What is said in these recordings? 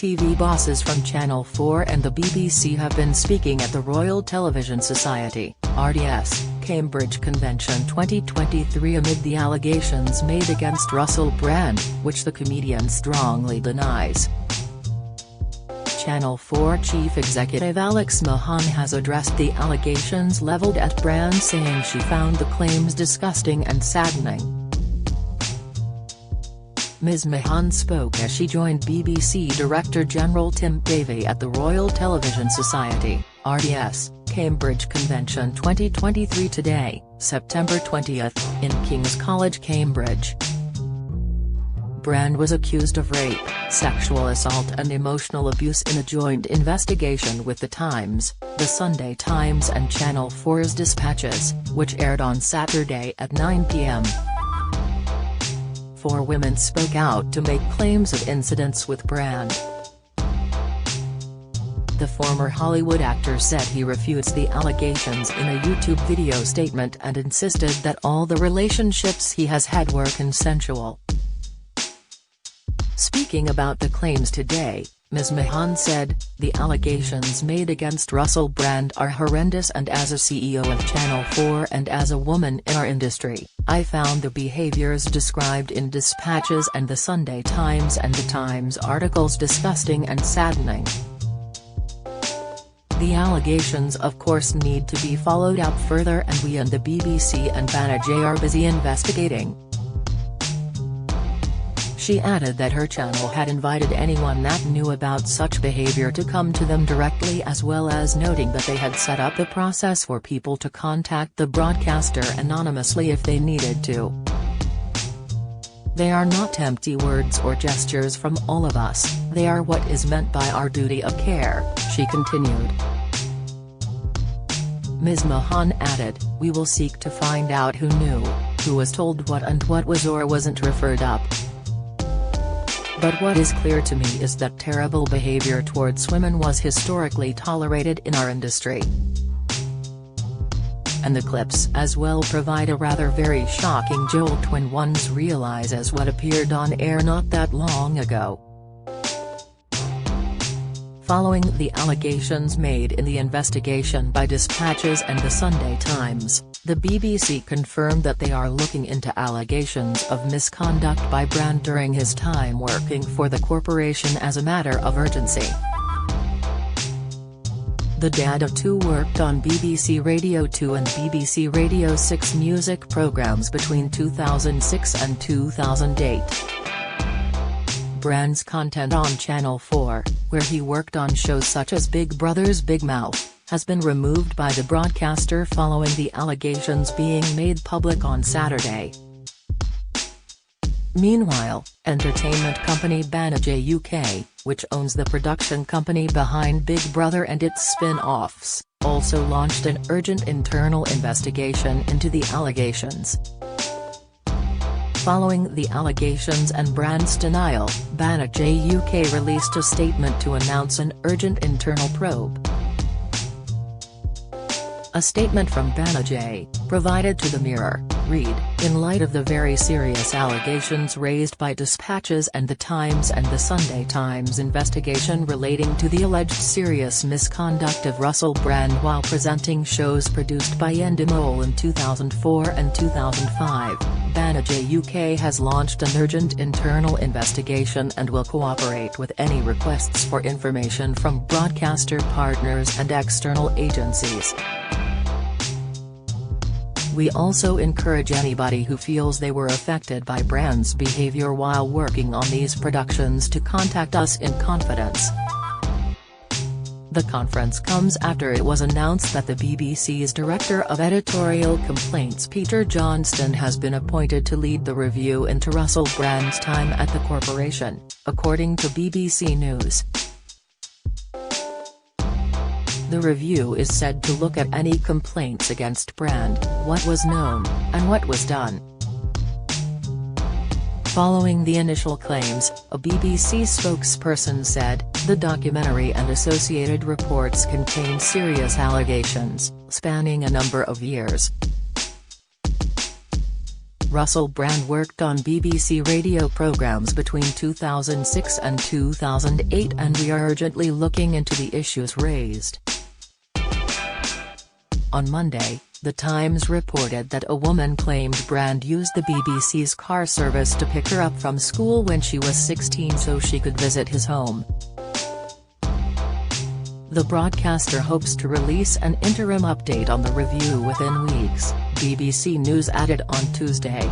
TV bosses from Channel 4 and the BBC have been speaking at the Royal Television Society (RTS) Cambridge Convention 2023 amid the allegations made against Russell Brand, which the comedian strongly denies. Channel 4 chief executive Alex Mahon has addressed the allegations levelled at Brand, saying she found the claims disgusting and saddening. Ms Mahon spoke as she joined BBC Director General Tim Davie at the Royal Television Society (RTS) Cambridge Convention 2023 today, September 20th, in King's College, Cambridge. Brand was accused of rape, sexual assault and emotional abuse in a joint investigation with The Times, The Sunday Times and Channel 4's Dispatches, which aired on Saturday at 9 p.m. 4 women spoke out to make claims of incidents with Brand. The former Hollywood actor said he refutes the allegations in a YouTube video statement and insisted that all the relationships he has had were consensual. Speaking about the claims today, Ms Mahon said, "The allegations made against Russell Brand are horrendous, and as a CEO of Channel 4 and as a woman in our industry, I found the behaviours described in Dispatches and the Sunday Times and the Times articles disgusting and saddening. The allegations of course need to be followed up further, and we and the BBC and Banijay are busy investigating." She added that her channel had invited anyone that knew about such behaviour to come to them directly, as well as noting that they had set up the process for people to contact the broadcaster anonymously if they needed to. "They are not empty words or gestures from all of us, they are what is meant by our duty of care," she continued. Ms Mahon added, "We will seek to find out who knew, who was told what and what was or wasn't referred up. But what is clear to me is that terrible behaviour towards women was historically tolerated in our industry." And the clips as well provide a rather very shocking jolt when one realises what appeared on air not that long ago. Following the allegations made in the investigation by Dispatches and the Sunday Times, the BBC confirmed that they are looking into allegations of misconduct by Brand during his time working for the corporation as a matter of urgency. The dad of two worked on BBC Radio 2 and BBC Radio 6 music programmes between 2006 and 2008. Brand's content on Channel 4, where he worked on shows such as Big Brother's Big Mouth, has been removed by the broadcaster following the allegations being made public on Saturday. Meanwhile, entertainment company Banijay UK, which owns the production company behind Big Brother and its spin-offs, also launched an urgent internal investigation into the allegations. Following the allegations and Brand's denial, Banijay UK released a statement to announce an urgent internal probe. A statement from Banijay, provided to the Mirror, read, "In light of the very serious allegations raised by Dispatches and the Times and the Sunday Times investigation relating to the alleged serious misconduct of Russell Brand while presenting shows produced by Endemol in 2004 and 2005, Banijay UK has launched an urgent internal investigation and will cooperate with any requests for information from broadcaster partners and external agencies. We also encourage anybody who feels they were affected by Brand's behavior while working on these productions to contact us in confidence." The conference comes after it was announced that the BBC's Director of Editorial Complaints Peter Johnston has been appointed to lead the review into Russell Brand's time at the corporation, according to BBC News. The review is said to look at any complaints against Brand, what was known, and what was done. Following the initial claims, a BBC spokesperson said, "The documentary and associated reports contain serious allegations, spanning a number of years. Russell Brand worked on BBC radio programmes between 2006 and 2008, and we are urgently looking into the issues raised. On Monday, The Times reported that a woman claimed Brand used the BBC's car service to pick her up from school when she was 16 so she could visit his home. The broadcaster hopes to release an interim update on the review within weeks, BBC News added on Tuesday.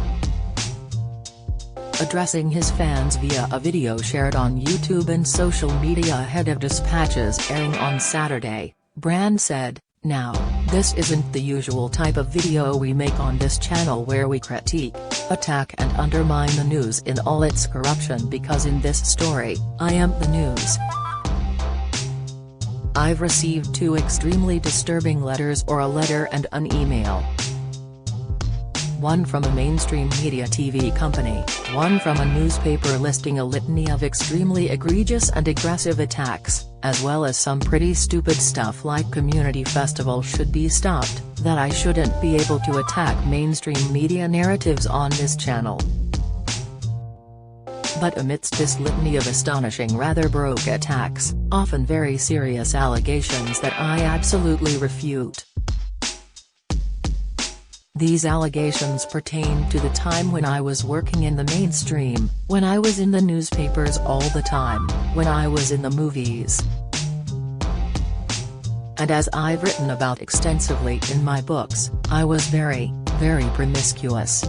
Addressing his fans via a video shared on YouTube and social media ahead of Dispatches airing on Saturday, Brand said, "Now, this isn't the usual type of video we make on this channel where we critique, attack and undermine the news in all its corruption, because in this story, I am the news. I've received 2 extremely disturbing letters, or a letter and an email. One from a mainstream media TV company, one from a newspaper listing a litany of extremely egregious and aggressive attacks, as well as some pretty stupid stuff like community festivals should be stopped, that I shouldn't be able to attack mainstream media narratives on this channel. But amidst this litany of astonishing, rather baroque attacks, often very serious allegations that I absolutely refute. These allegations pertain to the time when I was working in the mainstream, when I was in the newspapers all the time, when I was in the movies. And as I've written about extensively in my books, I was very, very promiscuous.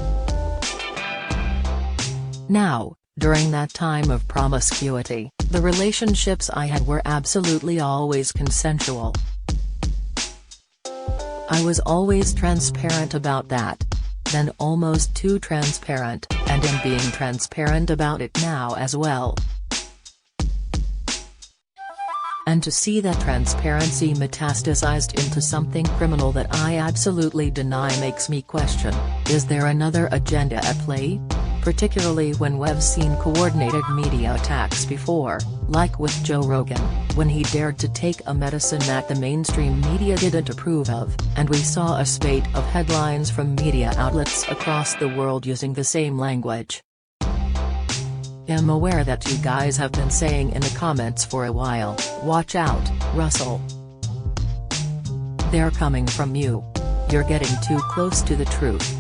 Now, during that time of promiscuity, the relationships I had were absolutely always consensual. I was always transparent about that. Then almost too transparent, and am being transparent about it now as well. And to see that transparency metastasized into something criminal that I absolutely deny makes me question, is there another agenda at play? Particularly when we've seen coordinated media attacks before, like with Joe Rogan, when he dared to take a medicine that the mainstream media didn't approve of, and we saw a spate of headlines from media outlets across the world using the same language. I'm aware that you guys have been saying in the comments for a while, "Watch out, Russell. They're coming from you. You're getting too close to the truth."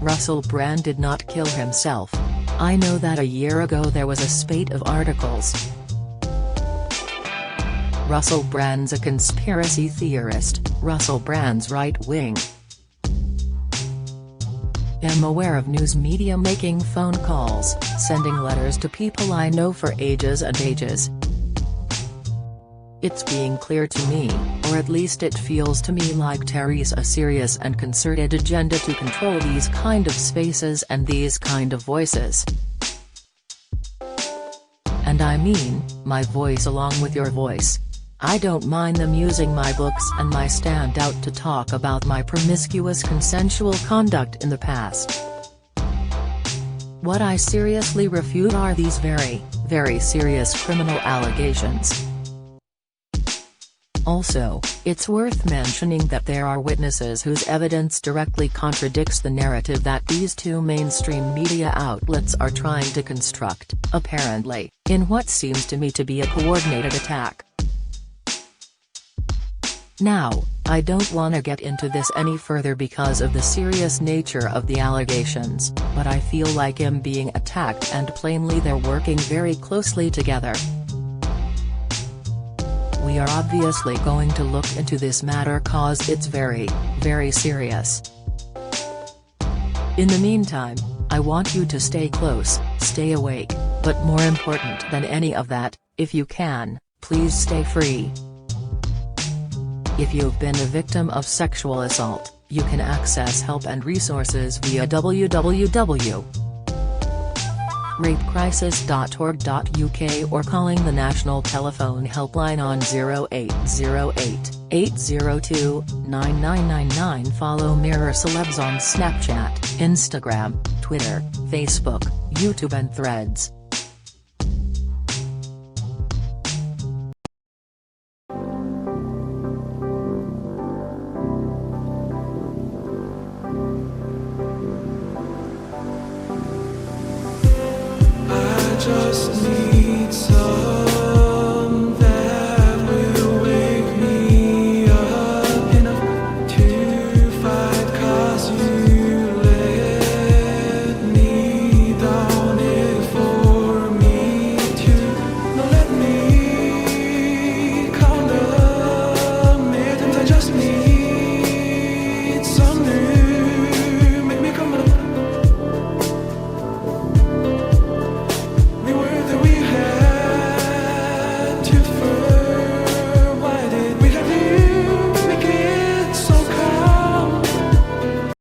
Russell Brand did not kill himself. I know that a year ago there was a spate of articles. Russell Brand's a conspiracy theorist, Russell Brand's right-wing. I'm aware of news media making phone calls, sending letters to people I know for ages and ages. It's being clear to me, or at least it feels to me like Terry's a serious and concerted agenda to control these kind of spaces and these kind of voices. And I mean, my voice along with your voice. I don't mind them using my books and my stand out to talk about my promiscuous consensual conduct in the past. What I seriously refute are these very, very serious criminal allegations. Also, it's worth mentioning that there are witnesses whose evidence directly contradicts the narrative that these 2 mainstream media outlets are trying to construct, apparently, in what seems to me to be a coordinated attack. Now, I don't want to get into this any further because of the serious nature of the allegations, but I feel like I'm being attacked and plainly they're working very closely together. We are obviously going to look into this matter cause it's very, very serious. In the meantime, I want you to stay close, stay awake, but more important than any of that, if you can, please stay free. If you've been a victim of sexual assault, you can access help and resources via www.rapecrisis.org.uk or calling the National Telephone Helpline on 0808 802 9999. Follow Mirror Celebs on Snapchat, Instagram, Twitter, Facebook, YouTube and Threads.